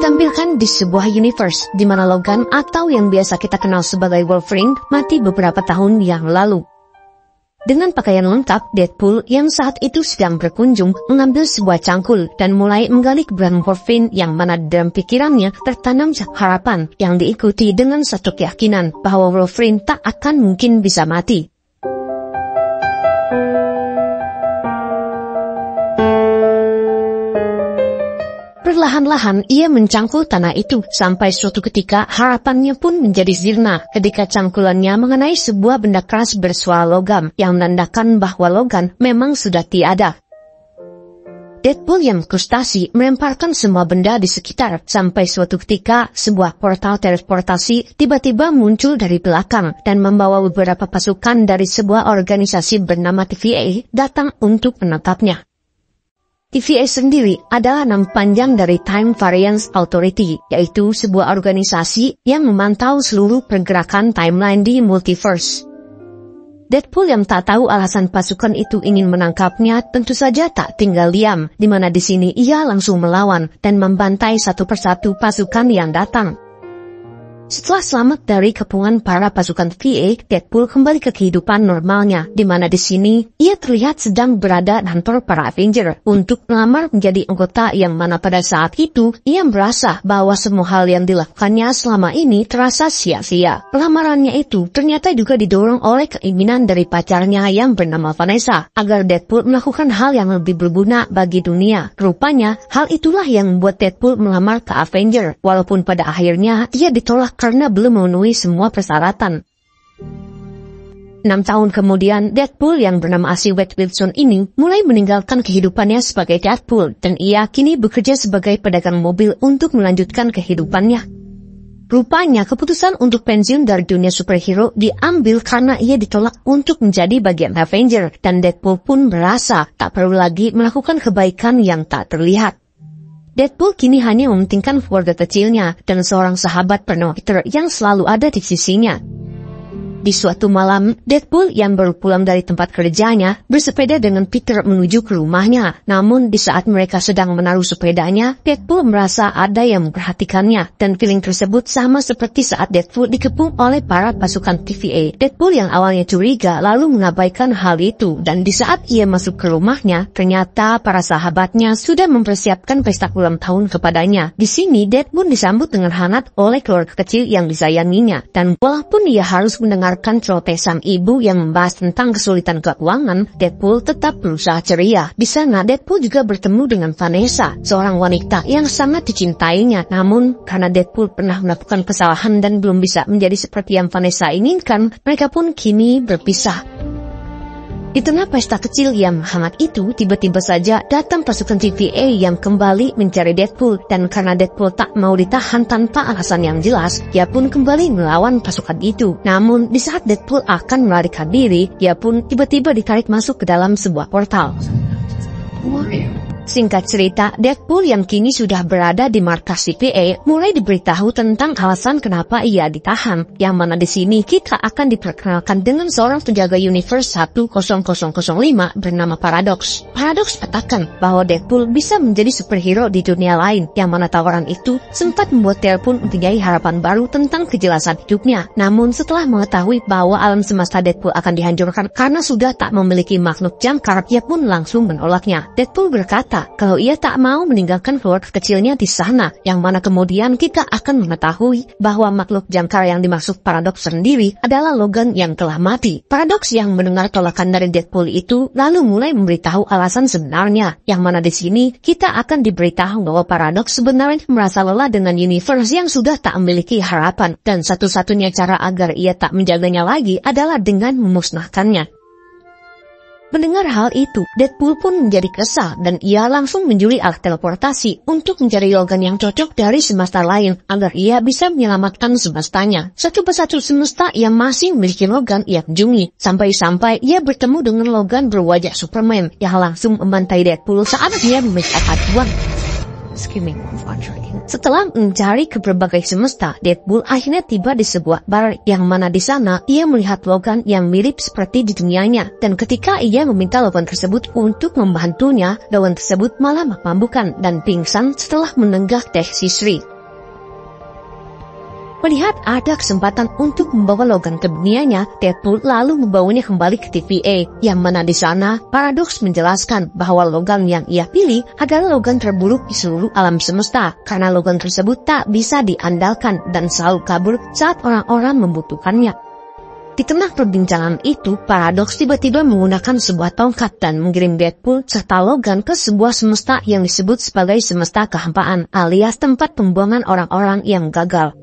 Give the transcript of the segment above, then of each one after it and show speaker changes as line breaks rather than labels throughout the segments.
ditampilkan di sebuah universe di mana Logan atau yang biasa kita kenal sebagai Wolverine mati beberapa tahun yang lalu. Dengan pakaian lengkap, Deadpool yang saat itu sedang berkunjung mengambil sebuah cangkul dan mulai menggali keberadaan Wolverine yang mana dalam pikirannya tertanam harapan yang diikuti dengan satu keyakinan bahwa Wolverine tak akan mungkin bisa mati. Perlahan-lahan ia mencangkul tanah itu sampai suatu ketika harapannya pun menjadi sirna ketika cangkulannya mengenai sebuah benda keras bersuara logam yang menandakan bahwa Logan memang sudah tiada. Deadpool yang frustasi melemparkan semua benda di sekitar sampai suatu ketika sebuah portal teleportasi tiba-tiba muncul dari belakang dan membawa beberapa pasukan dari sebuah organisasi bernama TVA datang untuk menangkapnya. TVA sendiri adalah nama panjang dari Time Variance Authority, yaitu sebuah organisasi yang memantau seluruh pergerakan timeline di multiverse. Deadpool yang tak tahu alasan pasukan itu ingin menangkapnya tentu saja tak tinggal diam, di mana di sini ia langsung melawan dan membantai satu persatu pasukan yang datang. Setelah selamat dari kepungan para pasukan TVA, Deadpool kembali ke kehidupan normalnya, di mana di sini ia terlihat sedang berada di kantor para Avenger untuk melamar menjadi anggota yang mana pada saat itu ia merasa bahwa semua hal yang dilakukannya selama ini terasa sia-sia. Lamarannya itu ternyata juga didorong oleh keinginan dari pacarnya yang bernama Vanessa agar Deadpool melakukan hal yang lebih berguna bagi dunia. Rupanya hal itulah yang membuat Deadpool melamar ke Avenger, walaupun pada akhirnya ia ditolak karena belum memenuhi semua persyaratan. 6 tahun kemudian, Deadpool yang bernama asli Wade Wilson ini mulai meninggalkan kehidupannya sebagai Deadpool dan ia kini bekerja sebagai pedagang mobil untuk melanjutkan kehidupannya. Rupanya keputusan untuk pensiun dari dunia superhero diambil karena ia ditolak untuk menjadi bagian Avenger dan Deadpool pun merasa tak perlu lagi melakukan kebaikan yang tak terlihat. Deadpool kini hanya mementingkan keluarga kecilnya dan seorang sahabat penuh Peter yang selalu ada di sisinya. Di suatu malam, Deadpool yang baru pulang dari tempat kerjanya bersepeda dengan Peter menuju ke rumahnya. Namun di saat mereka sedang menaruh sepedanya, Deadpool merasa ada yang memperhatikannya dan feeling tersebut sama seperti saat Deadpool dikepung oleh para pasukan TVA. Deadpool yang awalnya curiga lalu mengabaikan hal itu dan di saat ia masuk ke rumahnya, ternyata para sahabatnya sudah mempersiapkan pesta ulang tahun kepadanya. Di sini Deadpool disambut dengan hangat oleh keluarga kecil yang disayanginya dan walaupun ia harus mendengar celoteh sang ibu yang membahas tentang kesulitan keuangan, Deadpool tetap berusaha ceria. Di sana Deadpool juga bertemu dengan Vanessa, seorang wanita yang sangat dicintainya. Namun karena Deadpool pernah melakukan kesalahan dan belum bisa menjadi seperti yang Vanessa inginkan, mereka pun kini berpisah. Di tengah pesta kecil yang hangat itu, tiba-tiba saja datang pasukan TVA yang kembali mencari Deadpool dan karena Deadpool tak mau ditahan tanpa alasan yang jelas, ia pun kembali melawan pasukan itu. Namun di saat Deadpool akan melarikan diri, ia pun tiba-tiba ditarik masuk ke dalam sebuah portal. Singkat cerita, Deadpool yang kini sudah berada di markas TVA mulai diberitahu tentang alasan kenapa ia ditahan, yang mana di sini kita akan diperkenalkan dengan seorang penjaga Universe 10005 bernama Paradox. Paradox katakan bahwa Deadpool bisa menjadi superhero di dunia lain, yang mana tawaran itu sempat membuat Deadpool mempunyai harapan baru tentang kejelasan hidupnya. Namun setelah mengetahui bahwa alam semesta Deadpool akan dihancurkan karena sudah tak memiliki makhluk jangkar, ia pun langsung menolaknya. Deadpool berkata kalau ia tak mau meninggalkan keluarga kecilnya di sana, yang mana kemudian kita akan mengetahui bahwa makhluk jangkar yang dimaksud Paradox sendiri adalah Logan yang telah mati. Paradox yang mendengar tolakan dari Deadpool itu lalu mulai memberitahu alasan sebenarnya, yang mana di sini kita akan diberitahu bahwa Paradox sebenarnya merasa lelah dengan universe yang sudah tak memiliki harapan dan satu-satunya cara agar ia tak menjaganya lagi adalah dengan memusnahkannya. Mendengar hal itu, Deadpool pun menjadi kesal dan ia langsung mencuri alat teleportasi untuk mencari Logan yang cocok dari semesta lain agar ia bisa menyelamatkan semestanya. Satu persatu semesta yang masih memiliki Logan ia kunjungi, sampai-sampai ia bertemu dengan Logan berwajah Superman yang langsung membantai Deadpool saat dia memiliki uang. Setelah mencari ke berbagai semesta, Deadpool akhirnya tiba di sebuah bar yang mana di sana ia melihat Logan yang mirip seperti di dunianya. Dan ketika ia meminta Logan tersebut untuk membantunya, Logan tersebut malah mabukkan dan pingsan setelah menenggak teh sisri. Melihat ada kesempatan untuk membawa Logan ke dunianya, Deadpool lalu membawanya kembali ke TVA, yang mana di sana Paradox menjelaskan bahwa Logan yang ia pilih adalah Logan terburuk di seluruh alam semesta, karena Logan tersebut tak bisa diandalkan dan selalu kabur saat orang-orang membutuhkannya. Di tengah perbincangan itu, Paradox tiba-tiba menggunakan sebuah tongkat dan mengirim Deadpool serta Logan ke sebuah semesta yang disebut sebagai semesta kehampaan, alias tempat pembuangan orang-orang yang gagal.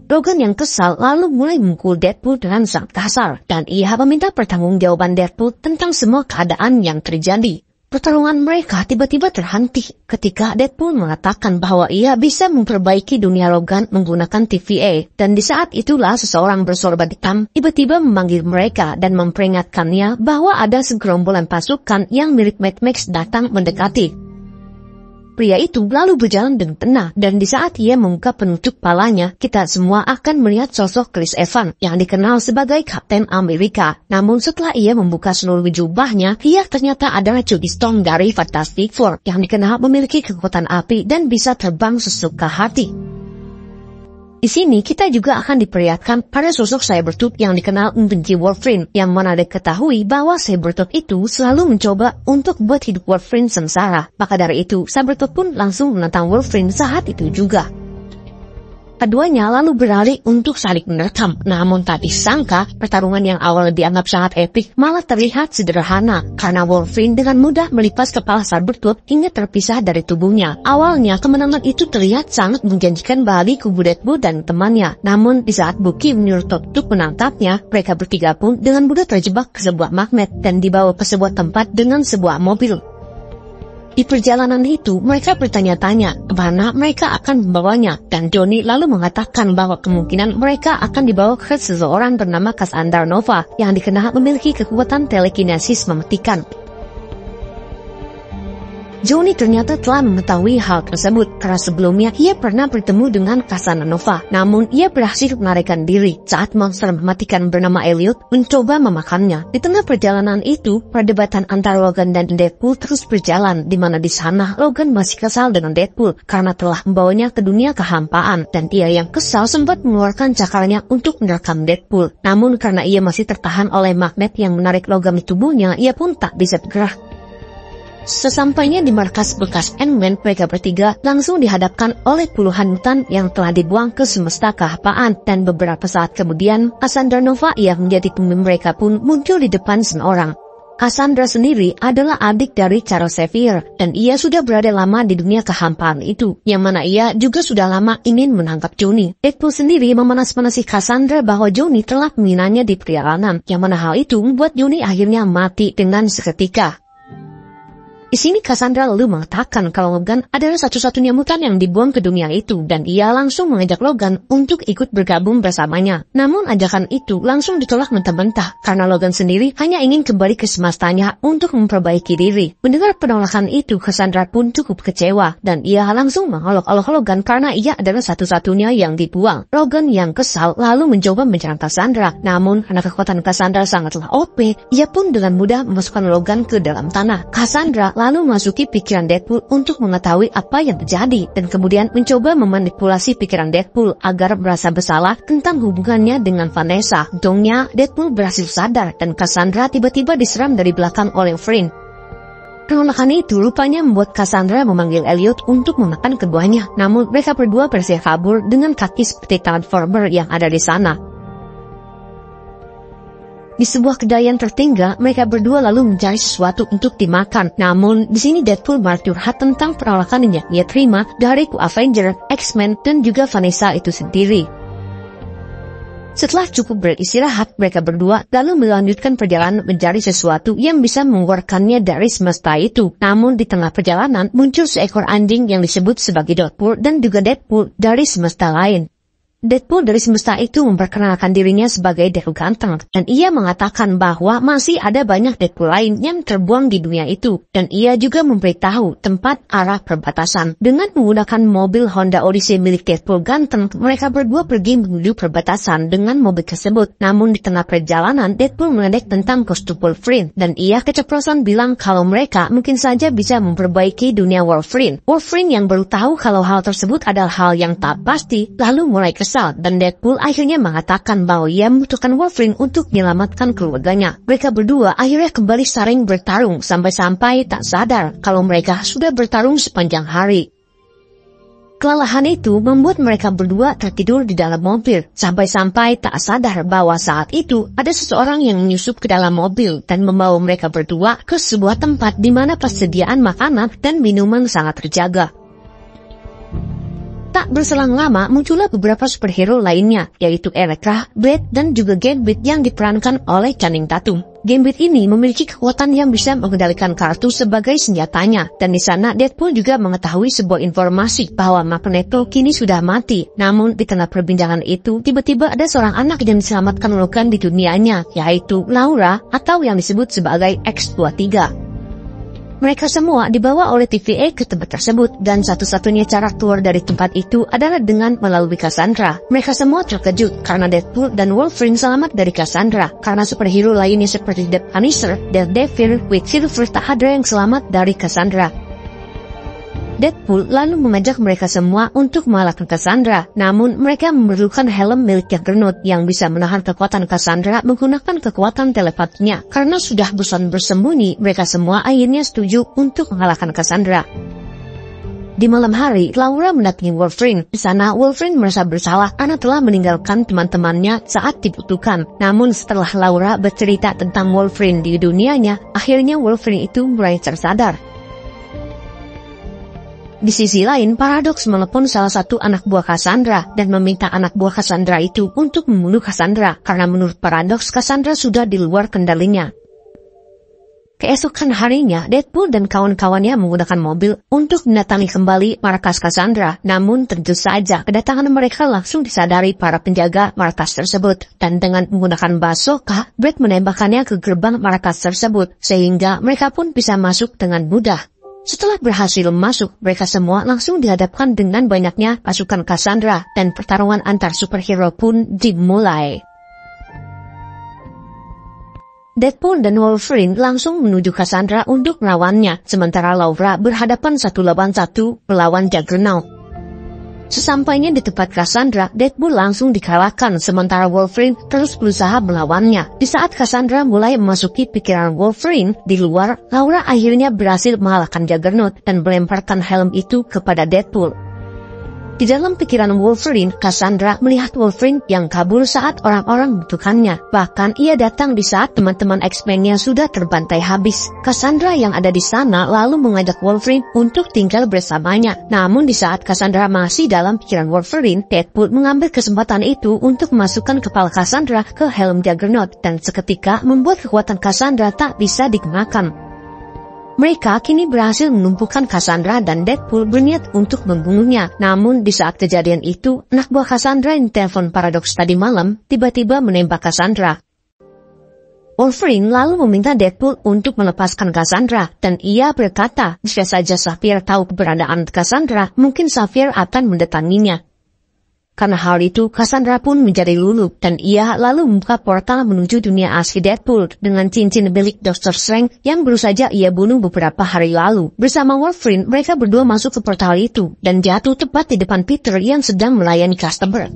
Logan yang kesal lalu mulai memukul Deadpool dengan sangat kasar, dan ia meminta pertanggungjawaban Deadpool tentang semua keadaan yang terjadi. Pertarungan mereka tiba-tiba terhenti ketika Deadpool mengatakan bahwa ia bisa memperbaiki dunia Logan menggunakan TVA, dan di saat itulah seseorang bersorban hitam tiba-tiba memanggil mereka dan memperingatkannya bahwa ada segerombolan pasukan yang mirip Mad Max datang mendekati. Pria itu lalu berjalan dengan tenang, dan di saat ia membuka penutup palanya, kita semua akan melihat sosok Chris Evans yang dikenal sebagai Kapten Amerika. Namun setelah ia membuka seluruh jubahnya, ia ternyata adalah Johnny Storm dari Fantastic Four yang dikenal memiliki kekuatan api dan bisa terbang sesuka hati. Di sini kita juga akan diperlihatkan pada sosok Sabretooth yang dikenal membenci Wolverine, yang mana diketahui bahwa Sabretooth itu selalu mencoba untuk buat hidup Wolverine sengsara. Maka dari itu, Sabretooth pun langsung menentang Wolverine saat itu juga. Keduanya lalu beralih untuk saling menerkam, namun tak disangka pertarungan yang awal dianggap sangat epik malah terlihat sederhana karena Wolverine dengan mudah melipas kepala Sabretooth hingga terpisah dari tubuhnya. Awalnya kemenangan itu terlihat sangat menjanjikan bagi kubu Deadpool dan temannya, namun di saat Bucky menyuruh Todd untuk menangkapnya, mereka bertiga pun dengan mudah terjebak ke sebuah magnet dan dibawa ke sebuah tempat dengan sebuah mobil. Di perjalanan itu, mereka bertanya-tanya kemana mereka akan membawanya, dan Johnny lalu mengatakan bahwa kemungkinan mereka akan dibawa ke seseorang bernama Cassandra Nova yang dikenal memiliki kekuatan telekinesis mematikan. Johnny ternyata telah mengetahui hal tersebut karena sebelumnya ia pernah bertemu dengan Cassandra Nova, namun ia berhasil melarikan diri saat monster mematikan bernama Elliot mencoba memakannya. Di tengah perjalanan itu, perdebatan antara Logan dan Deadpool terus berjalan, di mana di sana Logan masih kesal dengan Deadpool karena telah membawanya ke dunia kehampaan, dan ia yang kesal sempat mengeluarkan cakarnya untuk menerkam Deadpool. Namun karena ia masih tertahan oleh magnet yang menarik logam di tubuhnya, ia pun tak bisa bergerak. Sesampainya di markas bekas Ant-Man, mereka bertiga langsung dihadapkan oleh puluhan mutan yang telah dibuang ke semesta kehampaan, dan beberapa saat kemudian Cassandra Nova yang menjadi pemimpin mereka pun muncul di depan semua orang. Cassandra sendiri adalah adik dari Charles Xavier, dan ia sudah berada lama di dunia kehampaan itu, yang mana ia juga sudah lama ingin menangkap Johnny. Deadpool sendiri memanas-manasi Cassandra bahwa Johnny telah menghinanya di perjalanan, yang mana hal itu membuat Johnny akhirnya mati dengan seketika. Di sini Cassandra lalu mengatakan kalau Logan adalah satu-satunya mutan yang dibuang ke dunia itu, dan ia langsung mengajak Logan untuk ikut bergabung bersamanya. Namun ajakan itu langsung ditolak mentah-mentah karena Logan sendiri hanya ingin kembali ke semestanya untuk memperbaiki diri. Mendengar penolakan itu, Cassandra pun cukup kecewa dan ia langsung mengolok-olok Logan karena ia adalah satu-satunya yang dibuang. Logan yang kesal lalu mencoba menyerang Cassandra, namun karena kekuatan Cassandra sangatlah OP, ia pun dengan mudah memasukkan Logan ke dalam tanah. Cassandra lalu memasuki pikiran Deadpool untuk mengetahui apa yang terjadi, dan kemudian mencoba memanipulasi pikiran Deadpool agar merasa bersalah tentang hubungannya dengan Vanessa. Untungnya Deadpool berhasil sadar dan Cassandra tiba-tiba diserang dari belakang oleh Wolverine. Penolakan itu rupanya membuat Cassandra memanggil Elliot untuk memakan keduanya, namun mereka berdua berhasil kabur dengan kaki seperti Transformer yang ada di sana. Di sebuah kedai yang tertinggal, mereka berdua lalu mencari sesuatu untuk dimakan. Namun, di sini Deadpool malah curhat tentang penolakan yang ia terima dari Avenger, X-Men, dan juga Vanessa itu sendiri. Setelah cukup beristirahat, mereka berdua lalu melanjutkan perjalanan mencari sesuatu yang bisa mengeluarkannya dari semesta itu. Namun, di tengah perjalanan, muncul seekor anjing yang disebut sebagai Deadpool dan juga Deadpool dari semesta lain. Deadpool dari semesta itu memperkenalkan dirinya sebagai Deadpool ganteng, dan ia mengatakan bahwa masih ada banyak Deadpool lain yang terbuang di dunia itu, dan ia juga memberitahu tempat arah perbatasan. Dengan menggunakan mobil Honda Odyssey milik Deadpool ganteng, mereka berdua pergi menuju perbatasan dengan mobil tersebut. Namun di tengah perjalanan, Deadpool meledek tentang kostum Wolverine, dan ia keceplosan bilang kalau mereka mungkin saja bisa memperbaiki dunia Wolverine. Wolverine yang baru tahu kalau hal tersebut adalah hal yang tak pasti, lalu mulai kesal kesal dan Deadpool akhirnya mengatakan bahwa ia membutuhkan Wolverine untuk menyelamatkan keluarganya. Mereka berdua akhirnya kembali saling bertarung sampai-sampai tak sadar kalau mereka sudah bertarung sepanjang hari. Kelelahan itu membuat mereka berdua tertidur di dalam mobil, sampai-sampai tak sadar bahwa saat itu ada seseorang yang menyusup ke dalam mobil dan membawa mereka berdua ke sebuah tempat di mana persediaan makanan dan minuman sangat terjaga. Tak berselang lama muncullah beberapa superhero lainnya, yaitu Elektra, Blade, dan juga Gambit yang diperankan oleh Channing Tatum. Gambit ini memiliki kekuatan yang bisa mengendalikan kartu sebagai senjatanya, dan di sana Deadpool juga mengetahui sebuah informasi bahwa Magneto kini sudah mati. Namun di tengah perbincangan itu, tiba-tiba ada seorang anak yang diselamatkan Logan di dunianya, yaitu Laura atau yang disebut sebagai X-23. Mereka semua dibawa oleh TVA ke tempat tersebut, dan satu-satunya cara keluar dari tempat itu adalah dengan melalui Cassandra. Mereka semua terkejut karena Deadpool dan Wolverine selamat dari Cassandra, karena superhero lainnya seperti The Punisher, Daredevil, Quicksilver tak ada yang selamat dari Cassandra. Deadpool lalu mengajak mereka semua untuk mengalahkan Cassandra, namun mereka memerlukan helm milik Juggernaut yang bisa menahan kekuatan Cassandra menggunakan kekuatan telepatinya. Karena sudah bosan bersembunyi, mereka semua akhirnya setuju untuk mengalahkan Cassandra. Di malam hari, Laura mendatangi Wolverine. Di sana, Wolverine merasa bersalah karena telah meninggalkan teman-temannya saat dibutuhkan. Namun setelah Laura bercerita tentang Wolverine di dunianya, akhirnya Wolverine itu mulai tersadar. Di sisi lain, Paradox menelepon salah satu anak buah Cassandra dan meminta anak buah Cassandra itu untuk membunuh Cassandra karena menurut Paradox, Cassandra sudah di luar kendalinya. Keesokan harinya, Deadpool dan kawan-kawannya menggunakan mobil untuk mendatangi kembali markas Cassandra. Namun tentu saja kedatangan mereka langsung disadari para penjaga markas tersebut. Dan dengan menggunakan bazooka, Blade menembakkannya ke gerbang markas tersebut sehingga mereka pun bisa masuk dengan mudah. Setelah berhasil masuk, mereka semua langsung dihadapkan dengan banyaknya pasukan Cassandra dan pertarungan antar superhero pun dimulai. Deadpool dan Wolverine langsung menuju Cassandra untuk melawannya, sementara Laura berhadapan 1 lawan 1 melawan Juggernaut. Sesampainya di tempat Cassandra, Deadpool langsung dikalahkan, sementara Wolverine terus berusaha melawannya. Di saat Cassandra mulai memasuki pikiran Wolverine, di luar, Laura akhirnya berhasil mengalahkan Juggernaut dan melemparkan helm itu kepada Deadpool. Di dalam pikiran Wolverine, Cassandra melihat Wolverine yang kabur saat orang-orang membutuhkannya. Bahkan ia datang di saat teman-teman X-Men-nya sudah terbantai habis. Cassandra yang ada di sana lalu mengajak Wolverine untuk tinggal bersamanya. Namun di saat Cassandra masih dalam pikiran Wolverine, Deadpool mengambil kesempatan itu untuk memasukkan kepala Cassandra ke helm Juggernaut dan seketika membuat kekuatan Cassandra tak bisa digunakan. Mereka kini berhasil menumpukan Cassandra dan Deadpool berniat untuk membunuhnya. Namun di saat kejadian itu, anak buah Cassandra yang telepon Paradox tadi malam tiba-tiba menembak Cassandra. Wolverine lalu meminta Deadpool untuk melepaskan Cassandra dan ia berkata, jika saja Xavier tahu keberadaan Cassandra, mungkin Xavier akan mendatanginya. Karena hal itu, Cassandra pun menjadi luluh dan ia lalu membuka portal menuju dunia asli Deadpool dengan cincin milik Dr. Strange yang baru saja ia bunuh beberapa hari lalu. Bersama Wolverine, mereka berdua masuk ke portal itu dan jatuh tepat di depan Peter yang sedang melayani customer.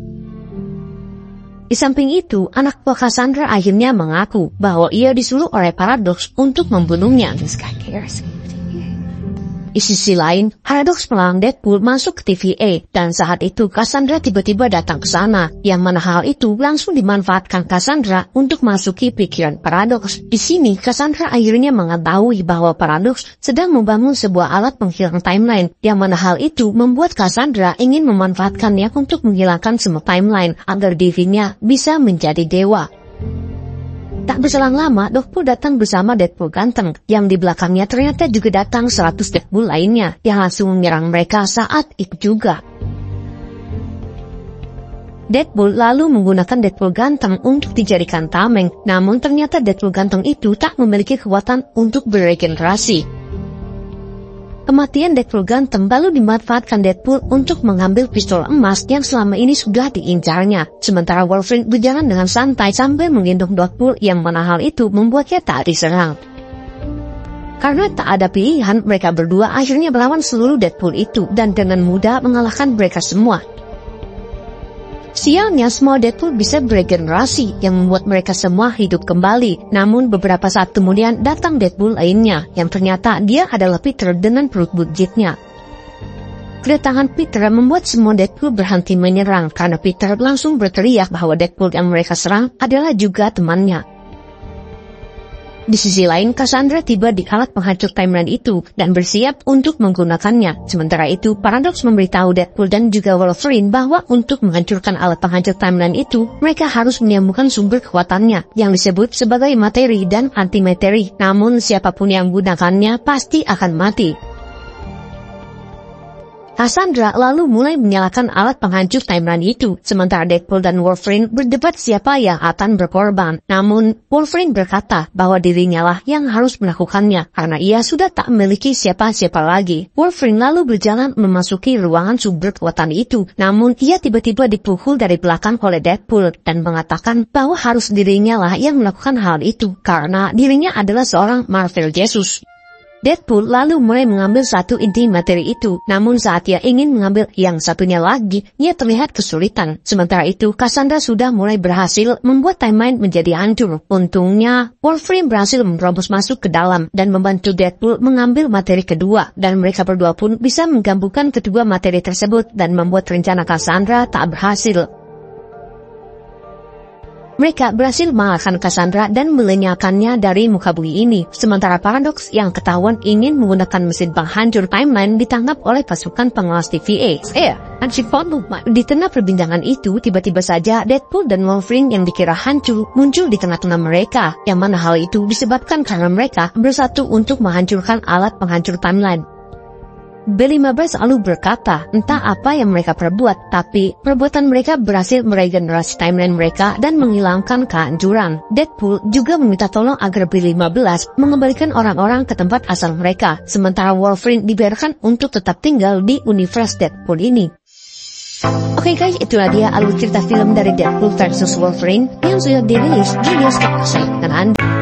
Di samping itu, anak buah Cassandra akhirnya mengaku bahwa ia disuruh oleh Paradox untuk membunuhnya. Di sisi lain, Paradox melarang Deadpool masuk ke TVA, dan saat itu Cassandra tiba-tiba datang ke sana, yang mana hal itu langsung dimanfaatkan Cassandra untuk masuki pikiran Paradox. Di sini, Cassandra akhirnya mengetahui bahwa Paradox sedang membangun sebuah alat penghilang timeline, yang mana hal itu membuat Cassandra ingin memanfaatkannya untuk menghilangkan semua timeline agar dirinya bisa menjadi dewa. Tak berselang lama, Deadpool datang bersama Deadpool ganteng, yang di belakangnya ternyata juga datang 100 Deadpool lainnya, yang langsung menyerang mereka saat itu juga. Deadpool lalu menggunakan Deadpool ganteng untuk dijadikan tameng, namun ternyata Deadpool ganteng itu tak memiliki kekuatan untuk beregenerasi. Kematian Deadpool ganteng lalu dimanfaatkan Deadpool untuk mengambil pistol emas yang selama ini sudah diincarnya. Sementara Wolverine berjalan dengan santai sambil menggendong Deadpool yang mana hal itu membuatnya tak diserang. Karena tak ada pilihan, mereka berdua akhirnya melawan seluruh Deadpool itu dan dengan mudah mengalahkan mereka semua. Sialnya semua Deadpool bisa beregenerasi yang membuat mereka semua hidup kembali. Namun beberapa saat kemudian datang Deadpool lainnya yang ternyata dia adalah Peter dengan perut buncitnya. Kedatangan Peter membuat semua Deadpool berhenti menyerang karena Peter langsung berteriak bahwa Deadpool yang mereka serang adalah juga temannya. Di sisi lain, Cassandra tiba di alat penghancur timeline itu dan bersiap untuk menggunakannya. Sementara itu, Paradox memberitahu Deadpool dan juga Wolverine bahwa untuk menghancurkan alat penghancur timeline itu, mereka harus menyambungkan sumber kekuatannya yang disebut sebagai materi dan antimateri. Namun, siapapun yang menggunakannya pasti akan mati. Cassandra lalu mulai menyalakan alat penghancur timeline itu, sementara Deadpool dan Wolverine berdebat siapa yang akan berkorban. Namun, Wolverine berkata bahwa dirinya lah yang harus melakukannya, karena ia sudah tak memiliki siapa-siapa lagi. Wolverine lalu berjalan memasuki ruangan sumber kekuatan itu, namun ia tiba-tiba dipukul dari belakang oleh Deadpool, dan mengatakan bahwa harus dirinya lah yang melakukan hal itu, karena dirinya adalah seorang Marvel Jesus. Deadpool lalu mulai mengambil satu inti materi itu, namun saat ia ingin mengambil yang satunya lagi, ia terlihat kesulitan. Sementara itu, Cassandra sudah mulai berhasil membuat timeline menjadi hancur. Untungnya, Wolverine berhasil menerobos masuk ke dalam dan membantu Deadpool mengambil materi kedua, dan mereka berdua pun bisa menggabungkan kedua materi tersebut dan membuat rencana Cassandra tak berhasil. Mereka berhasil mengalahkan Cassandra dan melenyapkannya dari muka bumi ini. Sementara Paradox yang ketahuan ingin menggunakan mesin penghancur timeline ditangkap oleh pasukan pengawas TVA. Di tengah perbincangan itu, tiba-tiba saja Deadpool dan Wolverine yang dikira hancur muncul di tengah-tengah mereka. Yang mana hal itu disebabkan karena mereka bersatu untuk menghancurkan alat penghancur timeline. B-15 lalu berkata, entah apa yang mereka perbuat, tapi perbuatan mereka berhasil meregenerasi timeline mereka dan menghilangkan kehancuran. Deadpool juga meminta tolong agar B-15 mengembalikan orang-orang ke tempat asal mereka, sementara Wolverine dibiarkan untuk tetap tinggal di universe Deadpool ini. Oke guys, itulah dia alur cerita film dari Deadpool vs Wolverine yang sudah dirilis di bioskop kesayangan Anda.